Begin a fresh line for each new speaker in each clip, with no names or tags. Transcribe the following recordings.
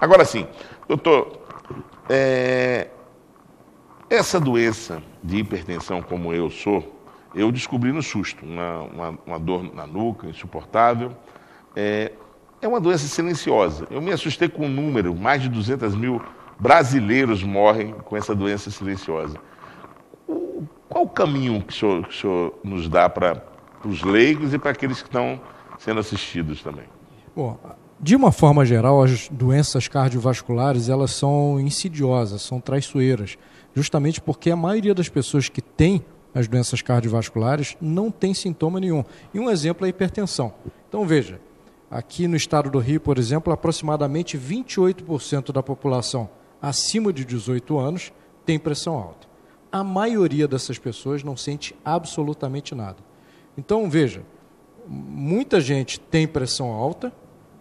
Agora sim, doutor, essa doença de hipertensão como eu sou, eu descobri no susto, uma dor na nuca insuportável. É uma doença silenciosa. Eu me assustei com o número, mais de 200 mil brasileiros morrem com essa doença silenciosa. Qual o caminho que o senhor nos dá para os leigos e para aqueles que estão sendo assistidos também?
Bom, de uma forma geral, as doenças cardiovasculares, elas são insidiosas, são traiçoeiras, justamente porque a maioria das pessoas que têm as doenças cardiovasculares não tem sintoma nenhum. E um exemplo é a hipertensão. Então, veja, aqui no estado do Rio, por exemplo, aproximadamente 28% da população acima de 18 anos tem pressão alta. A maioria dessas pessoas não sente absolutamente nada. Então, veja, muita gente tem pressão alta,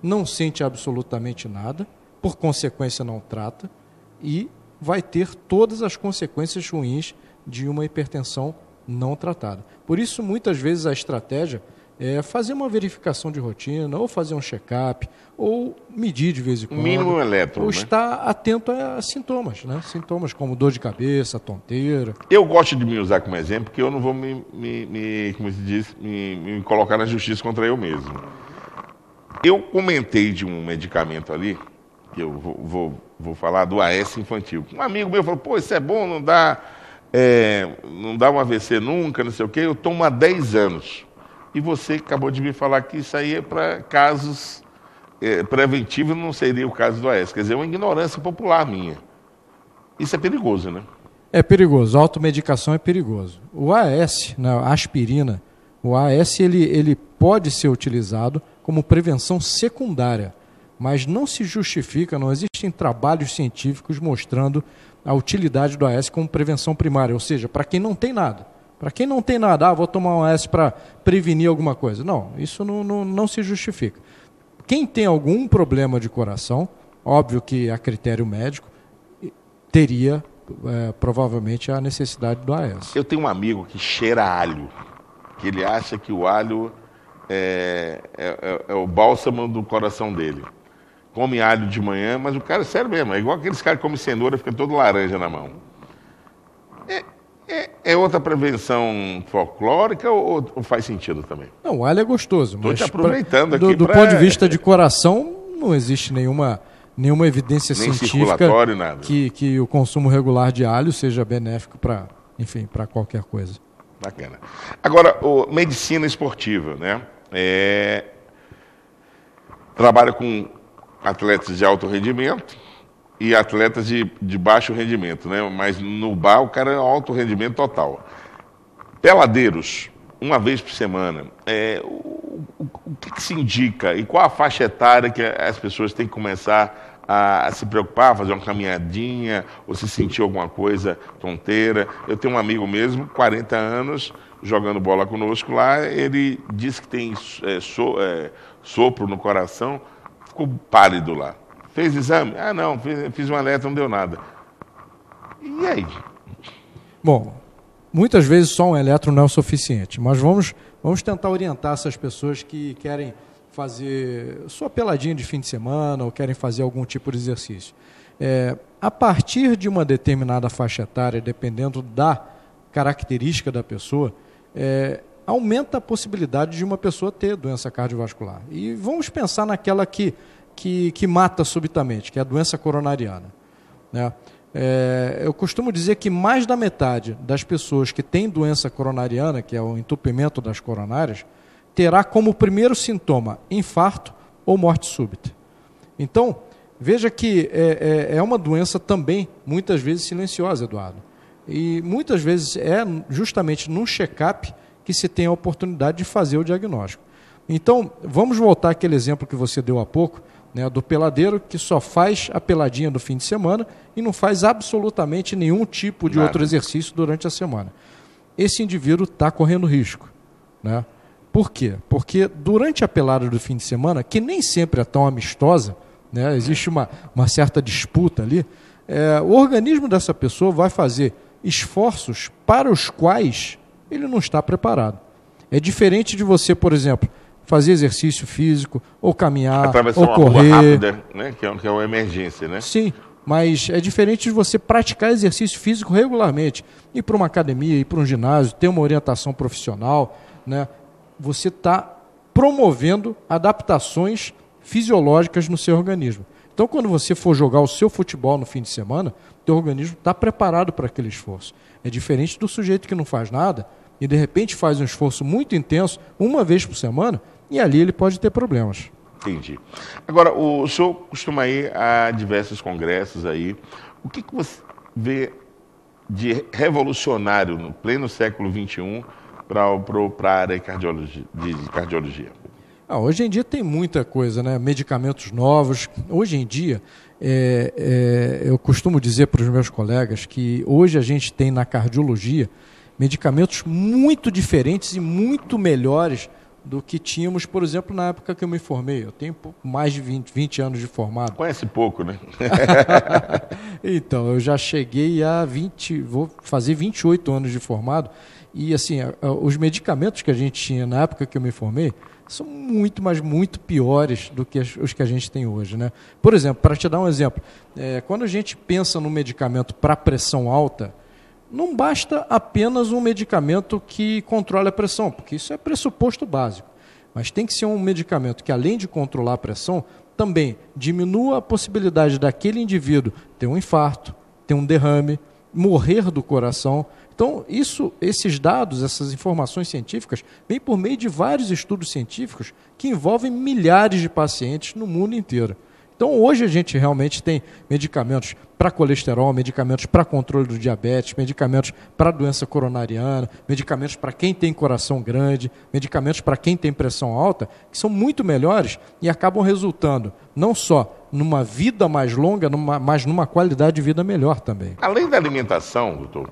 não sente absolutamente nada, por consequência não trata, e vai ter todas as consequências ruins de uma hipertensão não tratada. Por isso, muitas vezes, a estratégia é fazer uma verificação de rotina, ou fazer um check-up, ou medir de vez em quando.
Mínimo eletro,
ou
né?
estar atento a sintomas, né? Sintomas como dor de cabeça, tonteira.
Eu gosto de me usar como exemplo, porque eu não vou como se diz, me colocar na justiça contra eu mesmo. Eu comentei de um medicamento ali, que eu vou falar do AS infantil. Um amigo meu falou, pô, isso é bom, não dá um AVC nunca, não sei o quê. Eu tomo há 10 anos. E você acabou de me falar que isso aí é para casos preventivos, não seria o caso do AS. Quer dizer, é uma ignorância popular minha. Isso é perigoso, né?
É perigoso, a automedicação é perigoso. O AS, né, a aspirina, o AS ele pode ser utilizado como prevenção secundária, mas não se justifica, não existem trabalhos científicos mostrando a utilidade do AS como prevenção primária, ou seja, para quem não tem nada. Para quem não tem nada, vou tomar um AS para prevenir alguma coisa. Não, isso não se justifica. Quem tem algum problema de coração, óbvio que a critério médico, teria provavelmente a necessidade do AS.
Eu tenho um amigo que cheira alho, que ele acha que o alho é o bálsamo do coração dele. Come alho de manhã, mas o cara é sério mesmo, é igual aqueles caras que comem cenoura e fica todo laranja na mão. É outra prevenção folclórica ou faz sentido também?
Não, o alho é gostoso.
Estou te aproveitando aqui.
Do ponto de vista de coração, não existe nenhuma evidência científica que o consumo regular de alho seja benéfico para qualquer coisa.
Bacana. Agora, medicina esportiva, né? Trabalha com atletas de alto rendimento e atletas de baixo rendimento, né? Mas no bar o cara é alto rendimento total. Peladeiros, uma vez por semana, o que se indica e qual a faixa etária que as pessoas têm que começar a se preocupar, fazer uma caminhadinha ou se sentir alguma coisa tonteira? Eu tenho um amigo mesmo, 40 anos, jogando bola conosco lá, ele disse que tem sopro no coração, ficou pálido lá. Fez exame? Ah, não, fiz um eletro, não deu nada. E aí?
Bom, muitas vezes só um eletro não é o suficiente, mas vamos tentar orientar essas pessoas que querem fazer sua peladinha de fim de semana ou querem fazer algum tipo de exercício. A partir de uma determinada faixa etária, dependendo da característica da pessoa, aumenta a possibilidade de uma pessoa ter doença cardiovascular. E vamos pensar naquela que mata subitamente, que é a doença coronariana, né? Eu costumo dizer que mais da metade das pessoas que têm doença coronariana, que é o entupimento das coronárias, terá como primeiro sintoma infarto ou morte súbita. Então, veja que é uma doença também, muitas vezes, silenciosa, Eduardo. E muitas vezes é justamente num check-up que se tem a oportunidade de fazer o diagnóstico. Então, vamos voltar àquele exemplo que você deu há pouco, né, do peladeiro que só faz a peladinha do fim de semana e não faz absolutamente nenhum tipo de outro exercício durante a semana. Esse indivíduo está correndo risco, né? Por quê? Porque durante a pelada do fim de semana, que nem sempre é tão amistosa, né, existe uma certa disputa ali, o organismo dessa pessoa vai fazer esforços para os quais ele não está preparado. É diferente de você, por exemplo, fazer exercício físico, ou caminhar,
atravessar
ou
uma
correr.
rua rápida, né? Que é uma emergência, né?
Sim, mas é diferente de você praticar exercício físico regularmente, ir para uma academia, ir para um ginásio, ter uma orientação profissional, né? Você está promovendo adaptações fisiológicas no seu organismo. Então, quando você for jogar o seu futebol no fim de semana, o teu organismo está preparado para aquele esforço. É diferente do sujeito que não faz nada e, de repente, faz um esforço muito intenso, uma vez por semana, e ali ele pode ter problemas.
Entendi. Agora, o senhor costuma ir a diversos congressos aí. O que você vê de revolucionário no pleno século XXI para a área de cardiologia?
Hoje em dia tem muita coisa, né? Medicamentos novos. Hoje em dia, eu costumo dizer para os meus colegas que hoje a gente tem na cardiologia medicamentos muito diferentes e muito melhores do que tínhamos, por exemplo, na época que eu me formei. Eu tenho mais de 20 anos de formado.
Conhece pouco, né?
Então, eu já cheguei vou fazer 28 anos de formado, e assim, os medicamentos que a gente tinha na época que eu me formei são muito, mas muito piores do que os que a gente tem hoje, né? Por exemplo, para te dar um exemplo, quando a gente pensa no medicamento para pressão alta, não basta apenas um medicamento que controle a pressão, porque isso é pressuposto básico. Mas tem que ser um medicamento que, além de controlar a pressão, também diminua a possibilidade daquele indivíduo ter um infarto, ter um derrame, morrer do coração. Então, esses dados, essas informações científicas, vêm por meio de vários estudos científicos que envolvem milhares de pacientes no mundo inteiro. Então, hoje a gente realmente tem medicamentos para colesterol, medicamentos para controle do diabetes, medicamentos para doença coronariana, medicamentos para quem tem coração grande, medicamentos para quem tem pressão alta, que são muito melhores e acabam resultando não só numa vida mais longa, mas numa qualidade de vida melhor também.
Além da alimentação, doutor,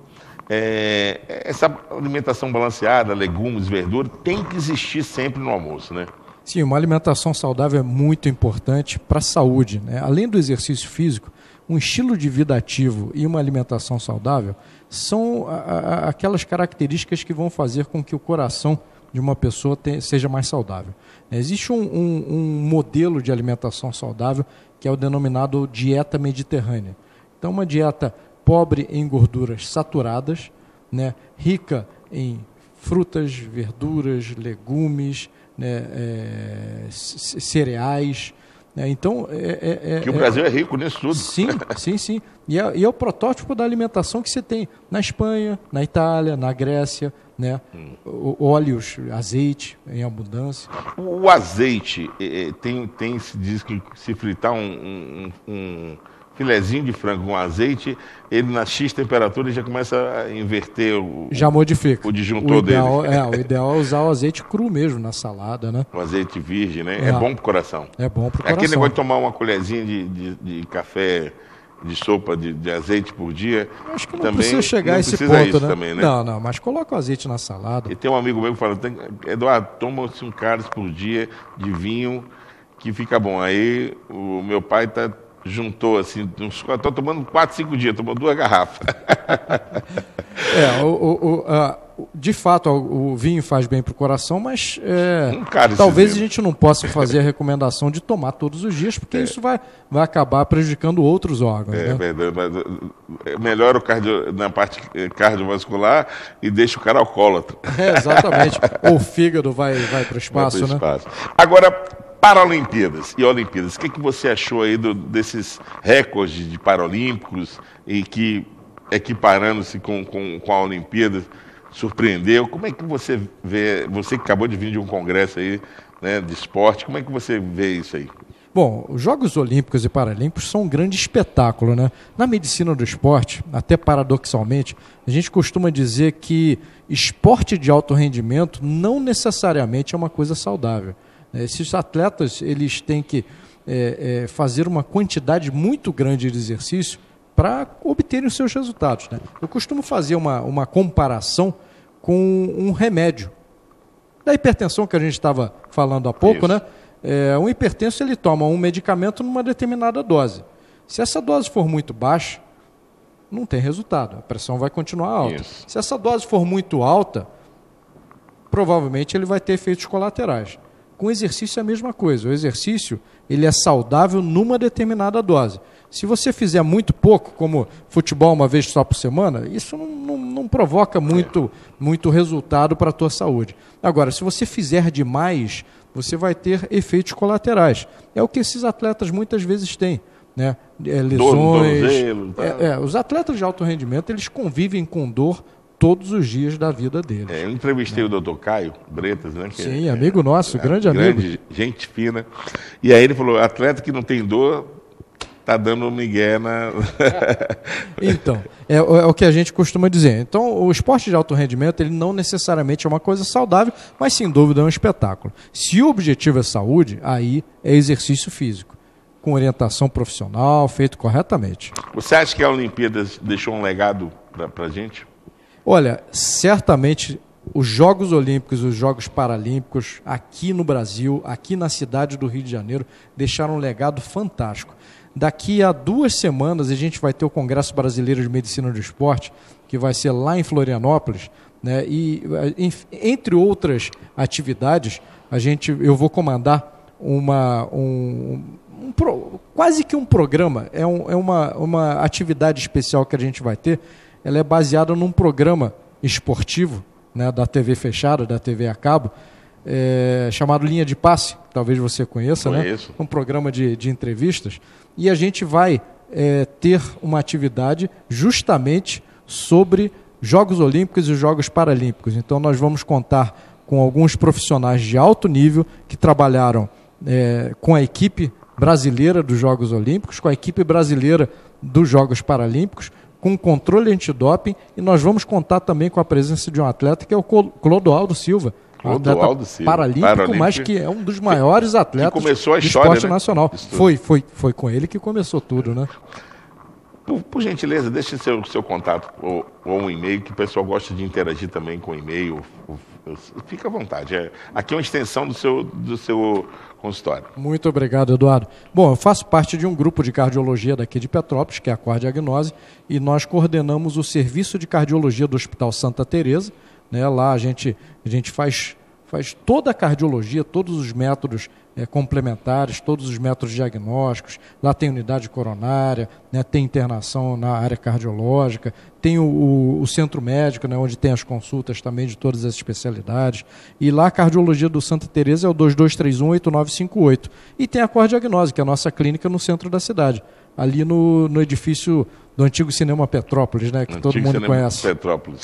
essa alimentação balanceada, legumes, verduras, tem que existir sempre no almoço, né?
Sim, uma alimentação saudável é muito importante para a saúde, né? Além do exercício físico, um estilo de vida ativo e uma alimentação saudável são aquelas características que vão fazer com que o coração de uma pessoa seja mais saudável. Existe um modelo de alimentação saudável que é o denominado dieta mediterrânea. Então, uma dieta pobre em gorduras saturadas, né, rica em frutas, verduras, legumes, né, cereais. Né? Então,
que o Brasil é rico nisso tudo.
Sim, sim, sim. E é o protótipo da alimentação que você tem na Espanha, na Itália, na Grécia, né? Óleos, azeite em abundância.
O azeite, se diz que se fritar um filezinho de frango com azeite, ele na X temperatura já começa a inverter
já modifica.
O disjuntor dele.
O ideal é usar o azeite cru mesmo na salada, né?
O azeite virgem, né? É bom pro coração.
É bom pro coração.
É aquele negócio de tomar uma colherzinha de café, de sopa de azeite por dia.
Acho que não
também
precisa chegar a esse
precisa
ponto,
isso
né?
Também, né?
Não, mas coloca o azeite na salada.
E tem um amigo meu que fala, Eduardo, toma-se um cálice por dia de vinho que fica bom. Aí o meu pai juntou assim, estou tomando 4, 5 dias, tomou 2 garrafas.
De fato, o vinho faz bem para o coração, mas
Talvez
talvez a gente não possa fazer a recomendação de tomar todos os dias, porque isso vai acabar prejudicando outros órgãos.
É
né?
verdade, mas melhora na parte cardiovascular e deixa o cara alcoólatra.
Exatamente. Ou o fígado vai para o espaço, né?
Agora, Paralimpíadas e Olimpíadas, o que você achou aí desses recordes de paralímpicos e que, equiparando-se com a Olimpíada, surpreendeu? Como é que você vê, você que acabou de vir de um congresso aí, né, de esporte, como é que você vê isso aí?
Bom, os Jogos Olímpicos e Paralímpicos são um grande espetáculo, né? Na medicina do esporte, até paradoxalmente, a gente costuma dizer que esporte de alto rendimento não necessariamente é uma coisa saudável. Esses atletas, eles têm que fazer uma quantidade muito grande de exercício para obterem os seus resultados. Né? Eu costumo fazer uma comparação com um remédio. Da hipertensão que a gente estava falando há pouco, né? Um hipertenso ele toma um medicamento numa determinada dose. Se essa dose for muito baixa, não tem resultado. A pressão vai continuar alta.
Isso.
Se essa dose for muito alta, provavelmente ele vai ter efeitos colaterais. com exercício é a mesma coisa. O exercício, ele é saudável numa determinada dose. Se você fizer muito pouco, como futebol uma vez só por semana, isso não provoca muito resultado para a tua saúde. Agora, se você fizer demais, você vai ter efeitos colaterais. É o que esses atletas muitas vezes têm, né? Lesões. Os atletas de alto rendimento, eles convivem com dor todos os dias da vida deles.
Eu entrevistei o Dr. Caio Bretas, né?
Sim, amigo nosso, grande amigo.
Gente fina. E aí ele falou, atleta que não tem dor, tá dando um migué na...
Então, é o que a gente costuma dizer. Então, o esporte de alto rendimento, ele não necessariamente é uma coisa saudável, mas sem dúvida é um espetáculo. Se o objetivo é saúde, aí é exercício físico, com orientação profissional, feito corretamente.
Você acha que a Olimpíadas deixou um legado pra gente?
Olha, certamente os Jogos Olímpicos e os Jogos Paralímpicos aqui no Brasil, aqui na cidade do Rio de Janeiro, deixaram um legado fantástico. Daqui a 2 semanas a gente vai ter o Congresso Brasileiro de Medicina do Esporte, que vai ser lá em Florianópolis, né? E entre outras atividades, eu vou comandar quase que um programa, é uma atividade especial que a gente vai ter. Ela é baseada num programa esportivo, né, da TV fechada, da TV a cabo, chamado Linha de Passe, talvez você conheça,
Conheço.
Né? Um programa de entrevistas. E a gente vai ter uma atividade justamente sobre Jogos Olímpicos e Jogos Paralímpicos. Então nós vamos contar com alguns profissionais de alto nível que trabalharam com a equipe brasileira dos Jogos Olímpicos, com a equipe brasileira dos Jogos Paralímpicos, com controle antidoping, e nós vamos contar também com a presença de um atleta que é o Clodoaldo Silva,
Clodoaldo Silva,
paralímpico, mas que é um dos maiores atletas
começou a
do
história,
esporte
né?
nacional. Foi com ele que começou tudo, né?
Por gentileza, deixe seu contato ou um e-mail, que o pessoal gosta de interagir também com e-mail. Fica à vontade. Aqui é uma extensão do seu consultório.
Muito obrigado, Eduardo. Bom, eu faço parte de um grupo de cardiologia daqui de Petrópolis, que é a Cordiagnose, e nós coordenamos o serviço de cardiologia do Hospital Santa Teresa, né? Lá a gente faz toda a cardiologia, todos os métodos complementares, todos os métodos diagnósticos. Lá tem unidade coronária, né? Tem internação na área cardiológica, tem o centro médico, né? Onde tem as consultas também de todas as especialidades. E lá a cardiologia do Santa Teresa é o 2231-8958. E tem a Cordiagnose, que é a nossa clínica no centro da cidade, ali no edifício do antigo Cinema Petrópolis, né? Que todo mundo conhece.
Petrópolis.